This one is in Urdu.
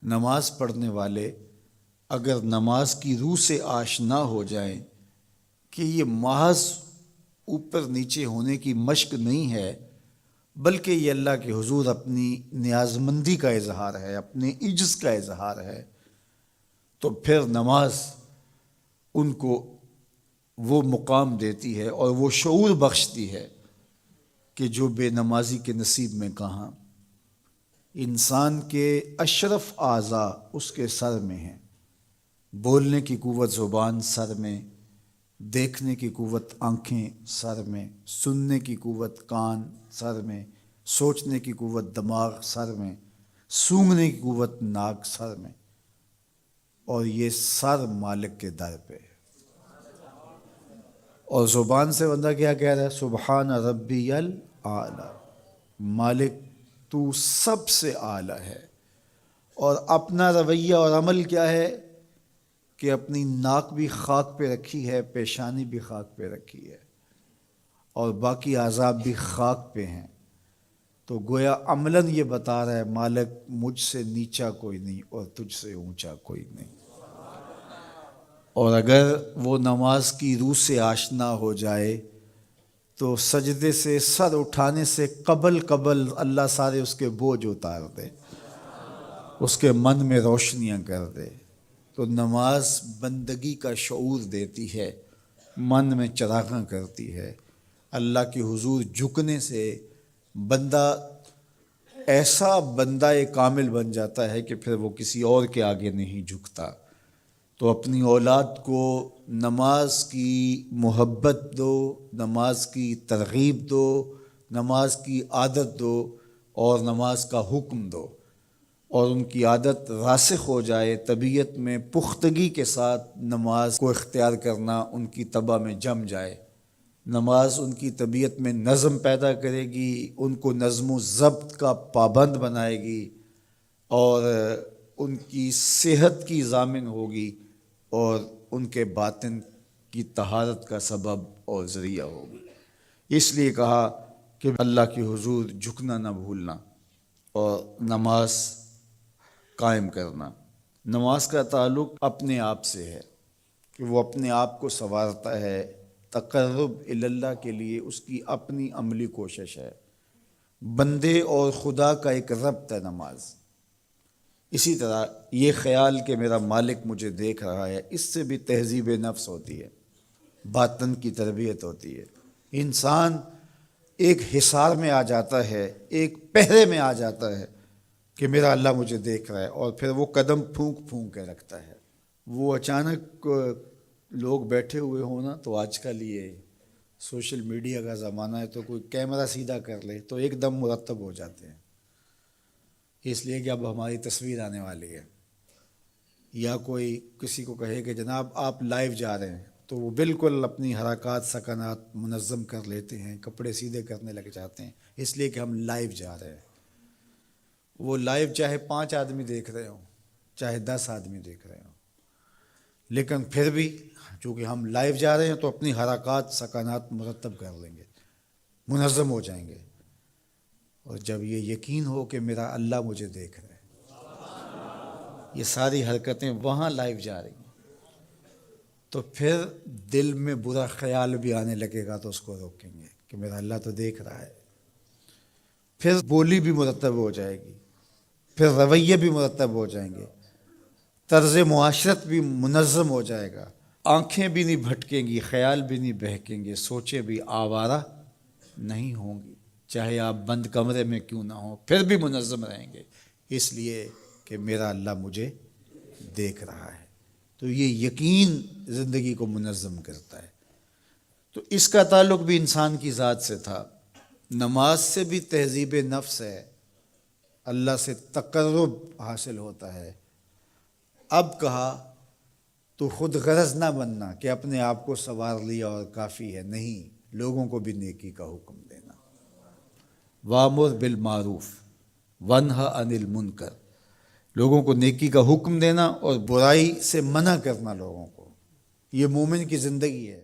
نماز پڑھنے والے اگر نماز کی روح سے آشنا ہو جائیں کہ یہ محض اوپر نیچے ہونے کی مشق نہیں ہے، بلکہ یہ اللہ کے حضور اپنی نیازمندی کا اظہار ہے، اپنے عجز کا اظہار ہے، تو پھر نماز ان کو وہ مقام دیتی ہے اور وہ شعور بخشتی ہے کہ جو بے نمازی کے نصیب میں کہاں۔ انسان کے اشرف اعضاء اس کے سر میں ہیں، بولنے کی قوت زبان سر میں، دیکھنے کی قوت آنکھیں سر میں، سننے کی قوت کان سر میں، سوچنے کی قوت دماغ سر میں، سونگھنے کی قوت ناک سر میں، اور یہ سر مالک کے در پہ۔ اور زبان سے بندہ کیا کہہ رہا ہے؟ سبحان ربی الاعلی، مالک تو سب سے اعلیٰ ہے۔ اور اپنا رویہ اور عمل کیا ہے کہ اپنی ناک بھی خاک پہ رکھی ہے، پیشانی بھی خاک پہ رکھی ہے، اور باقی اعضاء بھی خاک پہ ہیں۔ تو گویا عملاً یہ بتا رہا ہے مالک مجھ سے نیچا کوئی نہیں اور تجھ سے اونچا کوئی نہیں۔ اور اگر وہ نماز کی روح سے آشنا ہو جائے تو سجدے سے سر اٹھانے سے قبل اللہ سارے اس کے بوجھ اتار دے، اس کے من میں روشنیاں کر دے۔ تو نماز بندگی کا شعور دیتی ہے، من میں چراغاں کرتی ہے۔ اللہ کے حضور جھکنے سے بندہ ایسا بندہ کامل بن جاتا ہے کہ پھر وہ کسی اور کے آگے نہیں جھکتا۔ تو اپنی اولاد کو نماز کی محبت دو، نماز کی ترغیب دو، نماز کی عادت دو اور نماز کا حکم دو، اور ان کی عادت راسخ ہو جائے، طبیعت میں پختگی کے ساتھ نماز کو اختیار کرنا ان کی طبع میں جم جائے۔ نماز ان کی طبیعت میں نظم پیدا کرے گی، ان کو نظم و ضبط کا پابند بنائے گی، اور ان کی صحت کی ضامن ہوگی، اور ان کے باطن کی طہارت کا سبب اور ذریعہ ہوگی۔ اس لیے کہا کہ اللہ کے حضور جھکنا نہ بھولنا اور نماز قائم کرنا۔ نماز کا تعلق اپنے آپ سے ہے کہ وہ اپنے آپ کو سنوارتا ہے، تقرب اللہ کے لیے اس کی اپنی عملی کوشش ہے۔ بندے اور خدا کا ایک ربط ہے نماز۔ اسی طرح یہ خیال کہ میرا مالک مجھے دیکھ رہا ہے، اس سے بھی تہذیب نفس ہوتی ہے، باطن کی تربیت ہوتی ہے۔ انسان ایک حصار میں آ جاتا ہے، ایک پہرے میں آ جاتا ہے کہ میرا اللہ مجھے دیکھ رہا ہے، اور پھر وہ قدم پھونک پھونک کے رکھتا ہے۔ وہ اچانک لوگ بیٹھے ہوئے ہوں نا، تو آج کل یہ سوشل میڈیا کا زمانہ ہے، تو کوئی کیمرہ سیدھا کر لے تو ایک دم مرتب ہو جاتے ہیں، اس لیے کہ اب ہماری تصویر آنے والی ہے۔ یا کوئی کسی کو کہے کہ جناب آپ لائیو جا رہے ہیں، تو وہ بالکل اپنی حرکات سکنات منظم کر لیتے ہیں، کپڑے سیدھے کرنے لگ جاتے ہیں، اس لیے کہ ہم لائیو جا رہے ہیں۔ وہ لائیو چاہے 5 آدمی دیکھ رہے ہوں، چاہے 10 آدمی دیکھ رہے ہوں، لیکن پھر بھی چونکہ ہم لائیو جا رہے ہیں تو اپنی حرکات سکنات مرتب کر لیں گے، منظم ہو جائیں گے۔ اور جب یہ یقین ہو کہ میرا اللہ مجھے دیکھ رہا ہے، یہ ساری حرکتیں وہاں لائیو جا رہی ہیں، تو پھر دل میں برا خیال بھی آنے لگے گا تو اس کو روکیں گے کہ میرا اللہ تو دیکھ رہا ہے۔ پھر بولی بھی مرتب ہو جائے گی، پھر رویے بھی مرتب ہو جائیں گے، طرز معاشرت بھی منظم ہو جائے گا، آنکھیں بھی نہیں بھٹکیں گی، خیال بھی نہیں بہکیں گے، سوچیں بھی آوارہ نہیں ہوں گی، چاہے آپ بند کمرے میں کیوں نہ ہوں، پھر بھی منظم رہیں گے، اس لیے کہ میرا اللہ مجھے دیکھ رہا ہے۔ تو یہ یقین زندگی کو منظم کرتا ہے۔ تو اس کا تعلق بھی انسان کی ذات سے تھا۔ نماز سے بھی تہذیب نفس ہے، اللہ سے تقرب حاصل ہوتا ہے۔ اب کہا تو خود غرض نہ بننا کہ اپنے آپ کو سنوار لیا اور کافی ہے، نہیں، لوگوں کو بھی نیکی کا حکم دینا۔ وَأْمُرْ بِالْمَعْرُوفِ وَانْهَ عَنِ الْمُنْکَرِ، لوگوں کو نیکی کا حکم دینا اور برائی سے منع کرنا لوگوں کو، یہ مومن کی زندگی ہے۔